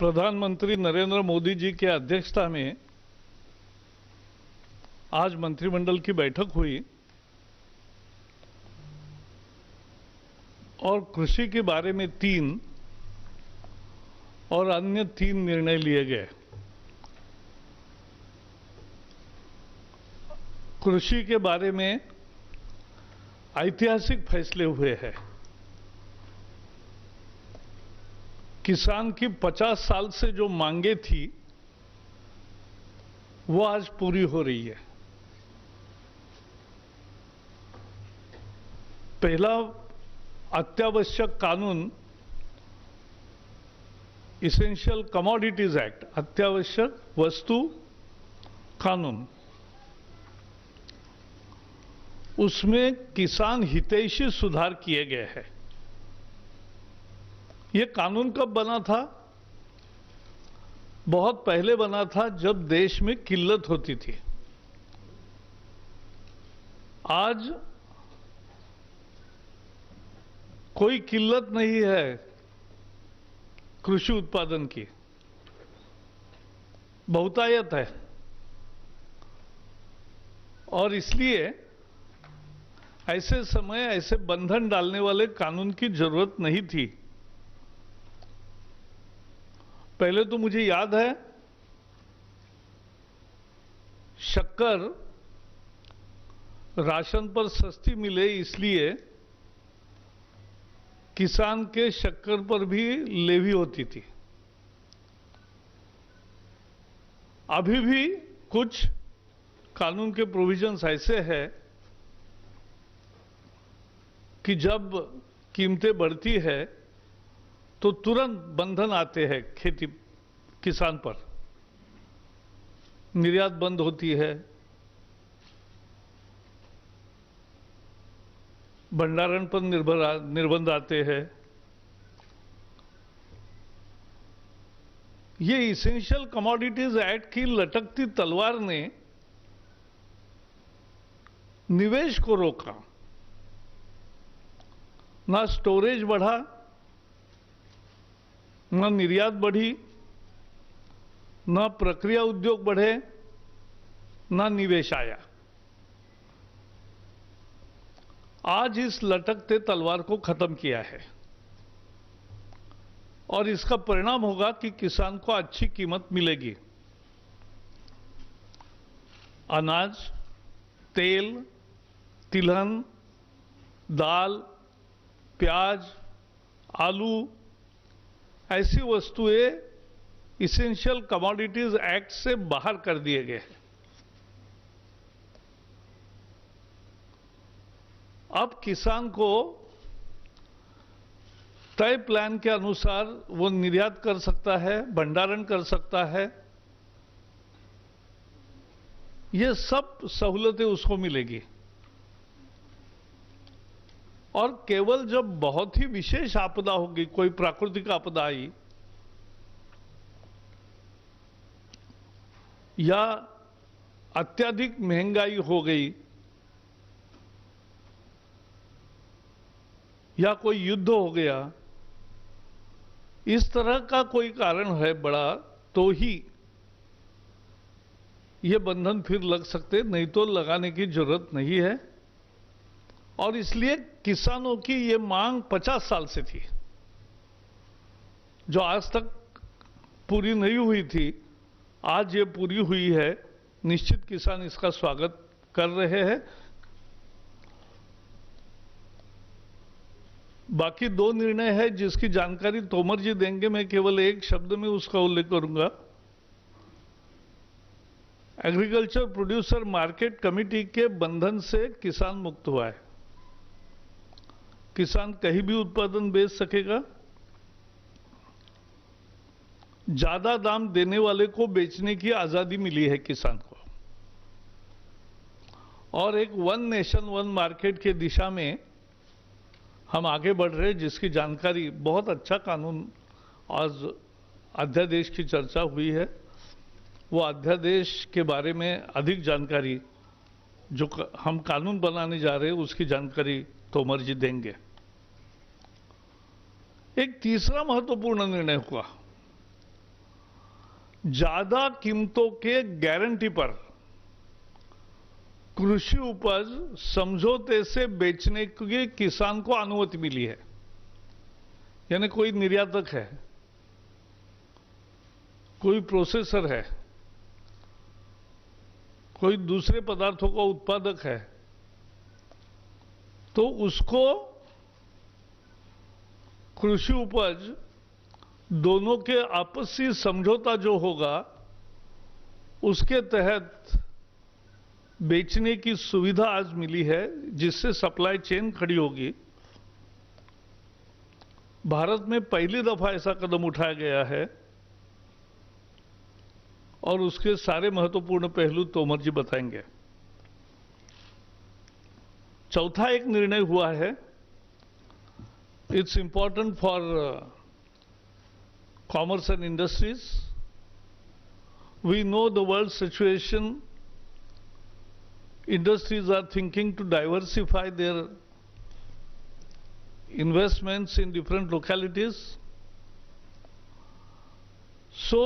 प्रधानमंत्री नरेंद्र मोदी जी की अध्यक्षता में आज मंत्रिमंडल की बैठक हुई और कृषि के बारे में 3 और अन्य 3 निर्णय लिए गए। कृषि के बारे में ऐतिहासिक फैसले हुए हैं। किसान की 50 साल से जो मांगे थी वो आज पूरी हो रही है। पहला अत्यावश्यक कानून इसेंशियल कमोडिटीज एक्ट, अत्यावश्यक वस्तु कानून, उसमें किसान हितैषी सुधार किए गए हैं। ये कानून कब बना था? बहुत पहले बना था, जब देश में किल्लत होती थी। आज कोई किल्लत नहीं है कृषि उत्पादन की, बहुतायत है। और इसलिए ऐसे समय ऐसे बंधन डालने वाले कानून की जरूरत नहीं थी। पहले तो मुझे याद है, शक्कर राशन पर सस्ती मिले इसलिए किसान के शक्कर पर भी लेवी होती थी। अभी भी कुछ कानून के प्रोविजंस ऐसे हैं कि जब कीमतें बढ़ती है तो तुरंत बंधन आते हैं खेती किसान पर, निर्यात बंद होती है, भंडारण पर निर्बंध आते हैं। ये इसेंशियल कमोडिटीज एक्ट की लटकती तलवार ने निवेश को रोका, ना स्टोरेज बढ़ा, ना निर्यात बढ़ी, ना प्रक्रिया उद्योग बढ़े, ना निवेश आया। आज इस लटकते तलवार को खत्म किया है और इसका परिणाम होगा कि किसान को अच्छी कीमत मिलेगी। अनाज, तेल, तिलहन, दाल, प्याज, आलू, ऐसी वस्तुएं इसेंशियल कमोडिटीज एक्ट से बाहर कर दिए गए हैं। अब किसान को तय प्लान के अनुसार वो निर्यात कर सकता है, भंडारण कर सकता है। ये सब सहूलतें उसको मिलेगी। और केवल जब बहुत ही विशेष आपदा होगी, कोई प्राकृतिक आपदा आई या अत्यधिक महंगाई हो गई या कोई युद्ध हो गया, इस तरह का कोई कारण है बड़ा, तो ही ये बंधन फिर लग सकते, नहीं तो लगाने की जरूरत नहीं है। और इसलिए किसानों की ये मांग 50 साल से थी, जो आज तक पूरी नहीं हुई थी, आज ये पूरी हुई है। निश्चित किसान इसका स्वागत कर रहे हैं। बाकी 2 निर्णय है जिसकी जानकारी तोमर जी देंगे, मैं केवल एक शब्द में उसका उल्लेख करूंगा। एग्रीकल्चर प्रोड्यूसर मार्केट कमेटी के बंधन से किसान मुक्त हुआ है। किसान कहीं भी उत्पादन बेच सकेगा। ज्यादा दाम देने वाले को बेचने की आजादी मिली है किसान को। और एक वन नेशन वन मार्केट के दिशा में हम आगे बढ़ रहे हैं, जिसकी जानकारी, बहुत अच्छा कानून आज अध्यादेश की चर्चा हुई है। वो अध्यादेश के बारे में अधिक जानकारी जो हम कानून बनाने जा रहे हैं उसकी जानकारी तोमर जी देंगे। एक तीसरा महत्वपूर्ण निर्णय हुआ ज्यादा कीमतों के गारंटी पर कृषि उपज समझौते से बेचने की किसान को अनुमति मिली है। यानी कोई निर्यातक है, कोई प्रोसेसर है, कोई दूसरे पदार्थों का उत्पादक है, तो उसको कृषि उपज दोनों के आपसी समझौता जो होगा उसके तहत बेचने की सुविधा आज मिली है, जिससे सप्लाई चेन खड़ी होगी। भारत में पहली दफा ऐसा कदम उठाया गया है और उसके सारे महत्वपूर्ण पहलू तोमर जी बताएंगे। चौथा एक निर्णय हुआ है, it's important for commerce and industries. We know the world situation, industries are thinking to diversify their investments in different localities. So,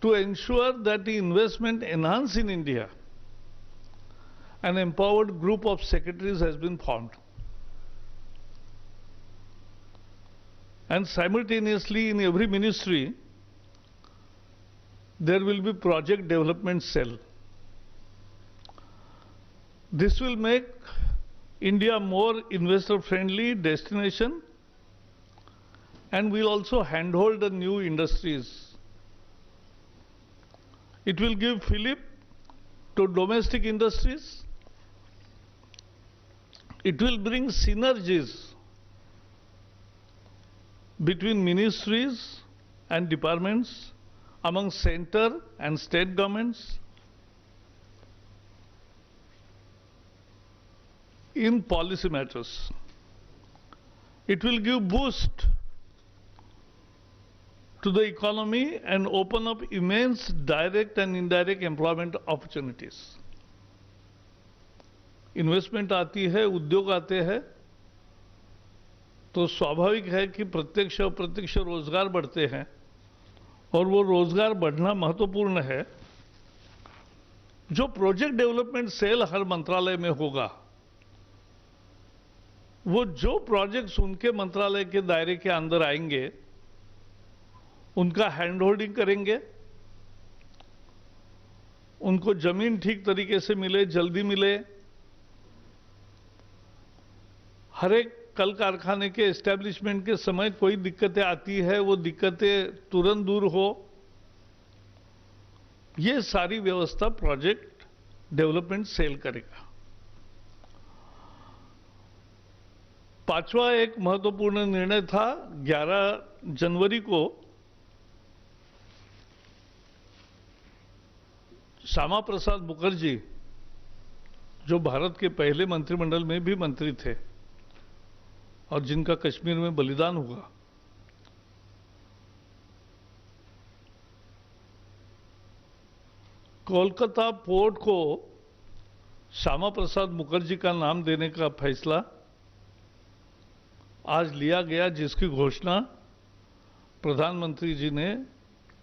to ensure that the investment enhance in India, an empowered group of secretaries has been formed. And simultaneously in every ministry, there will be project development cell. This will make India more investor-friendly destination and will also handhold the new industries. It will give fillip to domestic industries. It will bring synergies between ministries and departments, among center and state governments, in policy matters. It will give boost to the economy and open up immense direct and indirect employment opportunities. Investment आती है, उद्योग आते हैं, तो स्वाभाविक है कि प्रत्यक्ष और अप्रत्यक्ष रोजगार बढ़ते हैं और वो रोजगार बढ़ना महत्वपूर्ण है। जो प्रोजेक्ट डेवलपमेंट सेल हर मंत्रालय में होगा, वो जो प्रोजेक्ट्स उनके मंत्रालय के दायरे के अंदर आएंगे उनका हैंड होल्डिंग करेंगे, उनको जमीन ठीक तरीके से मिले, जल्दी मिले, हर एक कल कारखाने के एस्टेब्लिशमेंट के समय कोई दिक्कतें आती है, वो दिक्कतें तुरंत दूर हो, ये सारी व्यवस्था प्रोजेक्ट डेवलपमेंट सेल करेगा। पांचवा एक महत्वपूर्ण निर्णय था, 11 जनवरी को श्यामा प्रसाद मुखर्जी, जो भारत के पहले मंत्रिमंडल में भी मंत्री थे और जिनका कश्मीर में बलिदान हुआ, कोलकाता पोर्ट को श्यामा प्रसाद मुखर्जी का नाम देने का फैसला आज लिया गया, जिसकी घोषणा प्रधानमंत्री जी ने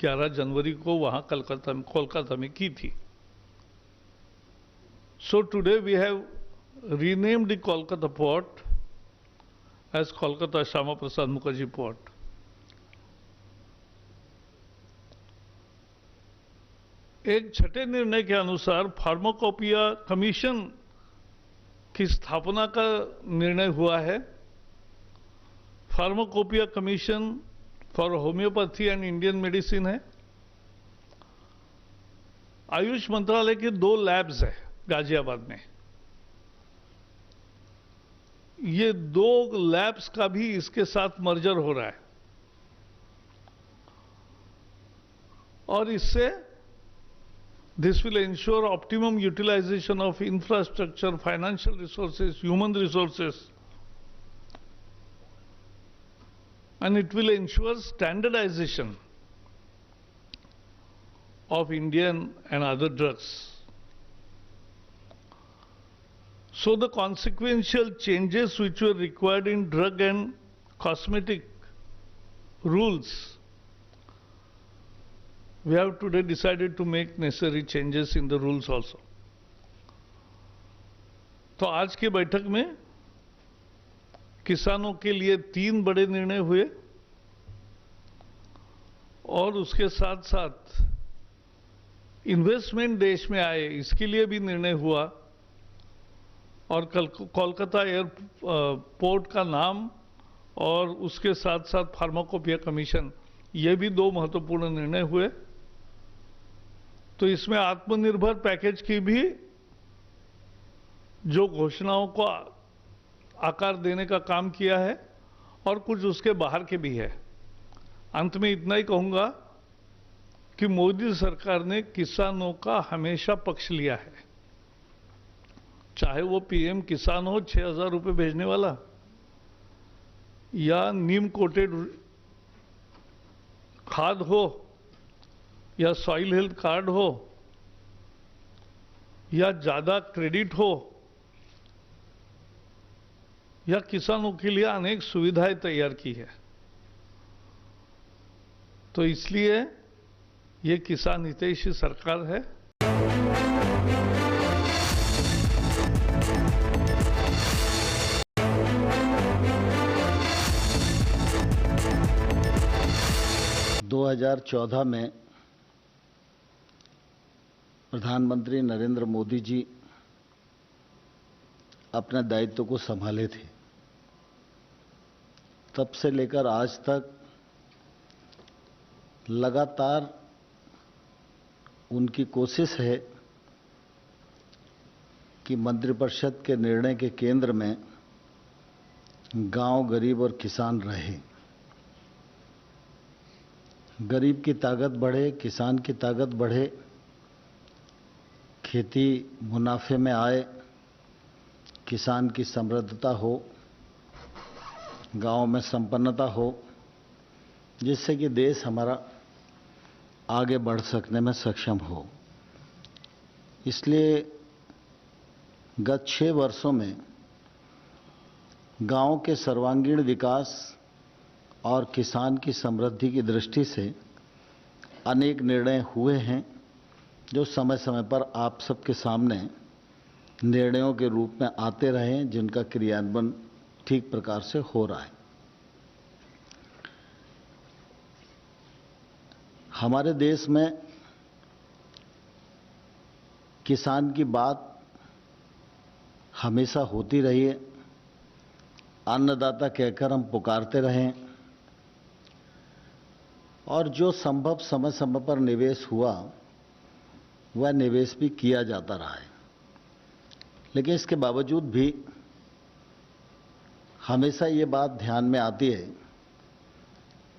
11 जनवरी को वहां कोलकाता में की थी। So today we have renamed the Kolkata port as Kolkata Shyama Prasad Mukherjee port. एक छठे निर्णय के अनुसार फार्माकोपिया कमीशन की स्थापना का निर्णय हुआ है। Pharmacopoeia commission for homeopathy and Indian medicine है। आयुष मंत्रालय के 2 लैब्स है गाजियाबाद में। ये 2 लैब्स का भी इसके साथ मर्जर हो रहा है और इससे this will ensure optimum utilisation of infrastructure, financial resources, human resources, and it will ensure standardization of Indian and other drugs. So the consequential changes which were required in drug and cosmetic rules we have today decided to make necessary changes in the rules also. तो आज की बैठक में किसानों के लिए 3 बड़े निर्णय हुए और उसके साथ साथ इन्वेस्टमेंट देश में आए इसके लिए भी निर्णय हुआ और कोलकाता एयरपोर्ट का नाम और उसके साथ साथ फार्माकोपिया कमीशन, ये भी 2 महत्वपूर्ण निर्णय हुए। तो इसमें आत्मनिर्भर पैकेज की भी जो घोषणाओं को आकार देने का काम किया है और कुछ उसके बाहर के भी है। अंत में इतना ही कहूंगा कि मोदी सरकार ने किसानों का हमेशा पक्ष लिया है, चाहे वो पीएम किसान हो 6,000 रुपए भेजने वाला, या नीम कोटेड खाद हो, या सॉइल हेल्थ कार्ड हो, या ज्यादा क्रेडिट हो, या किसानों के लिए अनेक सुविधाएं तैयार की है। तो इसलिए ये किसान हितैषी सरकार है। दो 2014 में प्रधानमंत्री नरेंद्र मोदी जी अपने दायित्व को संभाले थे। तब से लेकर आज तक लगातार उनकी कोशिश है कि मंत्रिपरिषद के निर्णय के केंद्र में गांव, गरीब और किसान रहे। गरीब की ताकत बढ़े, किसान की ताकत बढ़े, खेती मुनाफे में आए, किसान की समृद्धता हो, गांव में संपन्नता हो, जिससे कि देश हमारा आगे बढ़ सकने में सक्षम हो। इसलिए गत 6 वर्षों में गांव के सर्वांगीण विकास और किसान की समृद्धि की दृष्टि से अनेक निर्णय हुए हैं, जो समय समय पर आप सबके सामने निर्णयों के रूप में आते रहे, जिनका क्रियान्वयन ठीक प्रकार से हो रहा है। हमारे देश में किसान की बात हमेशा होती रही है। अन्नदाता कहकर हम पुकारते रहे और जो संभव समय समय पर निवेश हुआ वह निवेश भी किया जाता रहा है। लेकिन इसके बावजूद भी हमेशा ये बात ध्यान में आती है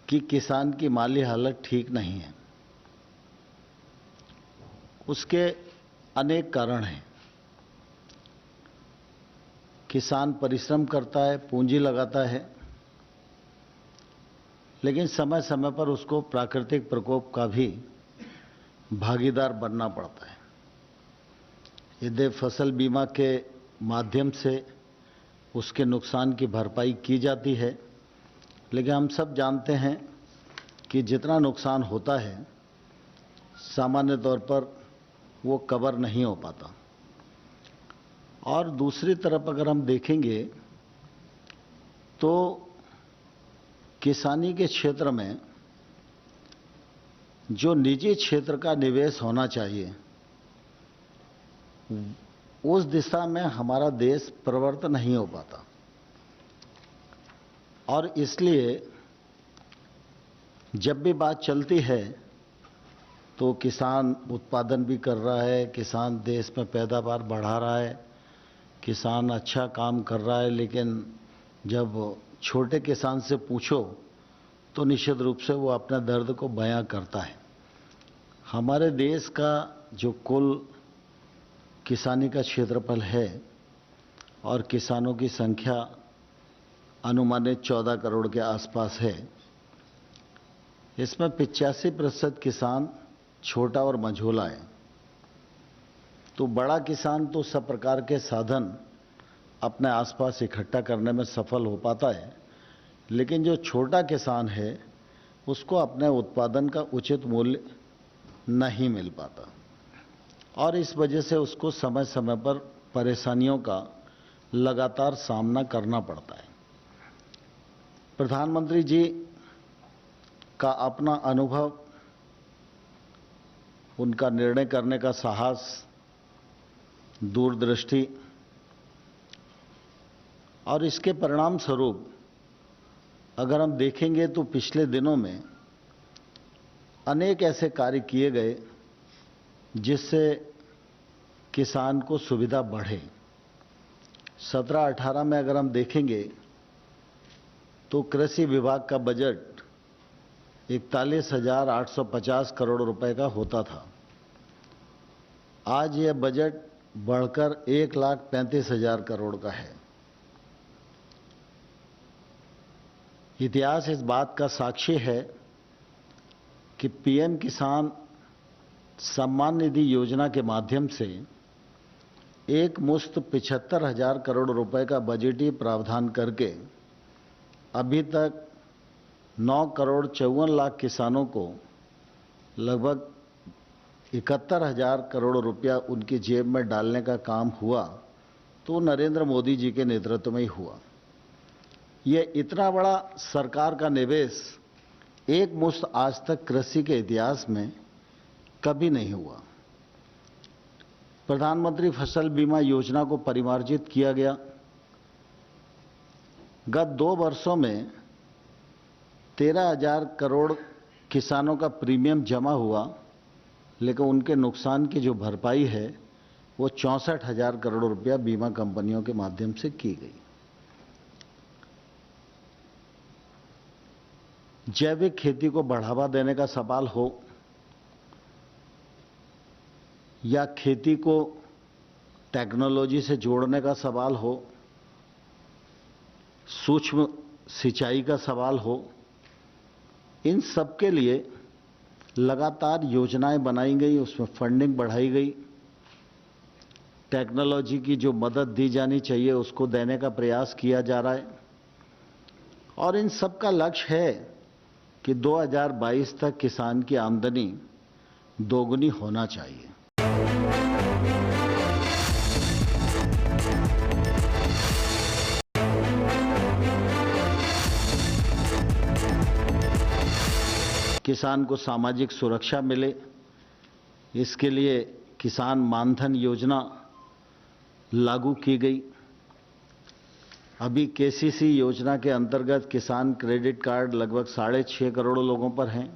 कि किसान की माली हालत ठीक नहीं है। उसके अनेक कारण हैं। किसान परिश्रम करता है, पूंजी लगाता है, लेकिन समय समय पर उसको प्राकृतिक प्रकोप का भी भागीदार बनना पड़ता है। यदि फसल बीमा के माध्यम से उसके नुकसान की भरपाई की जाती है, लेकिन हम सब जानते हैं कि जितना नुकसान होता है सामान्य तौर पर वो कवर नहीं हो पाता। और दूसरी तरफ अगर हम देखेंगे तो किसानी के क्षेत्र में जो निजी क्षेत्र का निवेश होना चाहिए, उस दिशा में हमारा देश प्रवृत्त नहीं हो पाता। और इसलिए जब भी बात चलती है तो किसान उत्पादन भी कर रहा है, किसान देश में पैदावार बढ़ा रहा है, किसान अच्छा काम कर रहा है, लेकिन जब छोटे किसान से पूछो तो निश्चित रूप से वो अपने दर्द को बयां करता है। हमारे देश का जो कुल किसानी का क्षेत्रफल है और किसानों की संख्या अनुमानित 14 करोड़ के आसपास है, इसमें 85% किसान छोटा और मझोला है। तो बड़ा किसान तो सब प्रकार के साधन अपने आसपास इकट्ठा करने में सफल हो पाता है, लेकिन जो छोटा किसान है उसको अपने उत्पादन का उचित मूल्य नहीं मिल पाता और इस वजह से उसको समय समय पर परेशानियों का लगातार सामना करना पड़ता है। प्रधानमंत्री जी का अपना अनुभव, उनका निर्णय करने का साहस, दूरदृष्टि और इसके परिणाम स्वरूप अगर हम देखेंगे तो पिछले दिनों में अनेक ऐसे कार्य किए गए जिससे किसान को सुविधा बढ़े। 17-18 में अगर हम देखेंगे तो कृषि विभाग का बजट 41,850 करोड़ रुपए का होता था। आज यह बजट बढ़कर 1,35,000 करोड़ का है। इतिहास इस बात का साक्षी है कि पीएम किसान सम्मान निधि योजना के माध्यम से एक मुश्त 75,000 करोड़ रुपए का बजटीय प्रावधान करके अभी तक 9 करोड़ 54 लाख किसानों को लगभग 71,000 करोड़ रुपया उनकी जेब में डालने का काम हुआ तो नरेंद्र मोदी जी के नेतृत्व में ही हुआ। यह इतना बड़ा सरकार का निवेश एक मुश्त आज तक कृषि के इतिहास में कभी नहीं हुआ। प्रधानमंत्री फसल बीमा योजना को परिमार्जित किया गया। गत 2 वर्षों में 13,000 करोड़ किसानों का प्रीमियम जमा हुआ, लेकिन उनके नुकसान की जो भरपाई है वो 64,000 करोड़ रुपया बीमा कंपनियों के माध्यम से की गई। जैविक खेती को बढ़ावा देने का सवाल हो या खेती को टेक्नोलॉजी से जोड़ने का सवाल हो, सूक्ष्म सिंचाई का सवाल हो, इन सब के लिए लगातार योजनाएं बनाई गई, उसमें फंडिंग बढ़ाई गई। टेक्नोलॉजी की जो मदद दी जानी चाहिए उसको देने का प्रयास किया जा रहा है और इन सब का लक्ष्य है कि 2022 तक किसान की आमदनी दोगुनी होना चाहिए। किसान को सामाजिक सुरक्षा मिले, इसके लिए किसान मानधन योजना लागू की गई। अभी केसीसी योजना के अंतर्गत किसान क्रेडिट कार्ड लगभग 6.5 करोड़ लोगों पर हैं।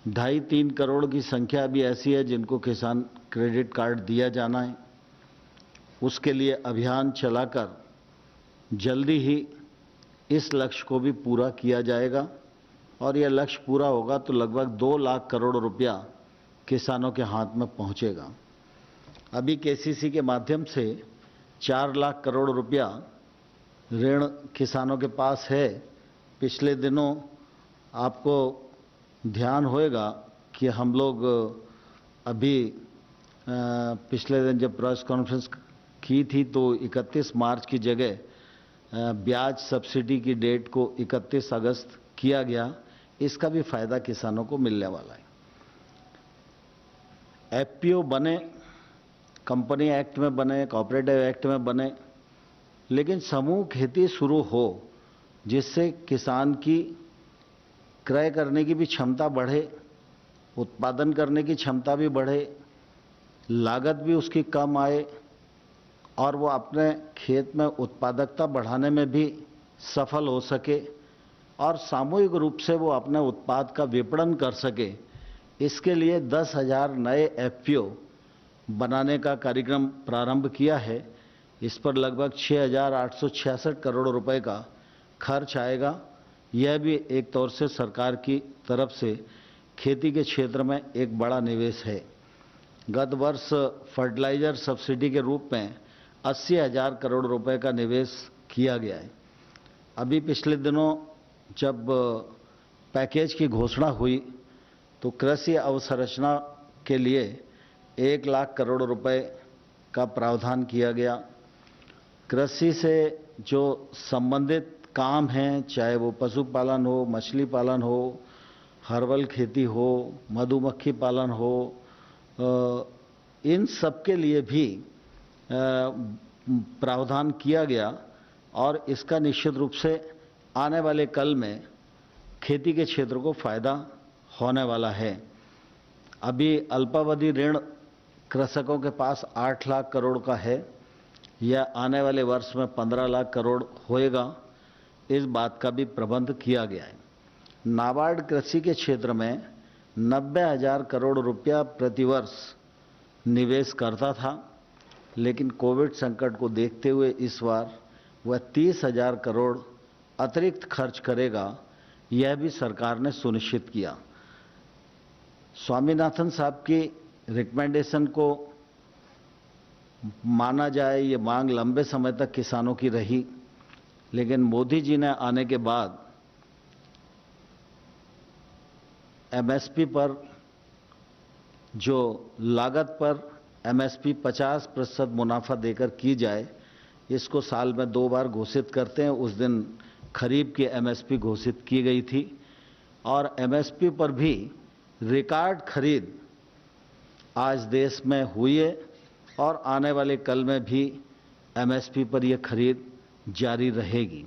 2.5-3 करोड़ की संख्या भी ऐसी है जिनको किसान क्रेडिट कार्ड दिया जाना है। उसके लिए अभियान चलाकर जल्दी ही इस लक्ष्य को भी पूरा किया जाएगा और यह लक्ष्य पूरा होगा तो लगभग 2 लाख करोड़ रुपया किसानों के हाथ में पहुंचेगा। अभी केसीसी के माध्यम से 4 लाख करोड़ रुपया ऋण किसानों के पास है। पिछले दिनों आपको ध्यान होगा कि हम लोग अभी पिछले दिन जब प्रेस कॉन्फ्रेंस की थी तो 31 मार्च की जगह ब्याज सब्सिडी की डेट को 31 अगस्त किया गया। इसका भी फायदा किसानों को मिलने वाला है। एफपीओ बने, कंपनी एक्ट में बने, कोऑपरेटिव एक्ट में बने, लेकिन समूह खेती शुरू हो जिससे किसान की क्रय करने की भी क्षमता बढ़े, उत्पादन करने की क्षमता भी बढ़े, लागत भी उसकी कम आए और वो अपने खेत में उत्पादकता बढ़ाने में भी सफल हो सके और सामूहिक रूप से वो अपने उत्पाद का विपणन कर सके। इसके लिए 10,000 नए एफपीओ बनाने का कार्यक्रम प्रारंभ किया है। इस पर लगभग 6,866 करोड़ रुपए का खर्च आएगा। यह भी एक तौर से सरकार की तरफ से खेती के क्षेत्र में एक बड़ा निवेश है। गत वर्ष फर्टिलाइजर सब्सिडी के रूप में 80,000 करोड़ रुपए का निवेश किया गया है। अभी पिछले दिनों जब पैकेज की घोषणा हुई तो कृषि अवसंरचना के लिए 1 लाख करोड़ रुपए का प्रावधान किया गया। कृषि से जो संबंधित काम हैं, चाहे वो पशुपालन हो, मछली पालन हो, हर्बल खेती हो, मधुमक्खी पालन हो, इन सब के लिए भी प्रावधान किया गया और इसका निश्चित रूप से आने वाले कल में खेती के क्षेत्र को फायदा होने वाला है। अभी अल्पावधि ऋण कृषकों के पास 8 लाख करोड़ का है, यह आने वाले वर्ष में 15 लाख करोड़ होएगा, इस बात का भी प्रबंध किया गया है। नाबार्ड कृषि के क्षेत्र में 90,000 करोड़ रुपया प्रतिवर्ष निवेश करता था, लेकिन कोविड संकट को देखते हुए इस बार वह 30,000 करोड़ अतिरिक्त खर्च करेगा, यह भी सरकार ने सुनिश्चित किया। स्वामीनाथन साहब की रिकमेंडेशन को माना जाए, ये मांग लंबे समय तक किसानों की रही, लेकिन मोदी जी ने आने के बाद एमएसपी पर जो लागत पर एमएसपी 50% मुनाफा देकर की जाए, इसको साल में 2 बार घोषित करते हैं। उस दिन खरीफ की एमएसपी घोषित की गई थी और एमएसपी पर भी रिकॉर्ड खरीद आज देश में हुई है और आने वाले कल में भी एमएसपी पर यह खरीद जारी रहेगी।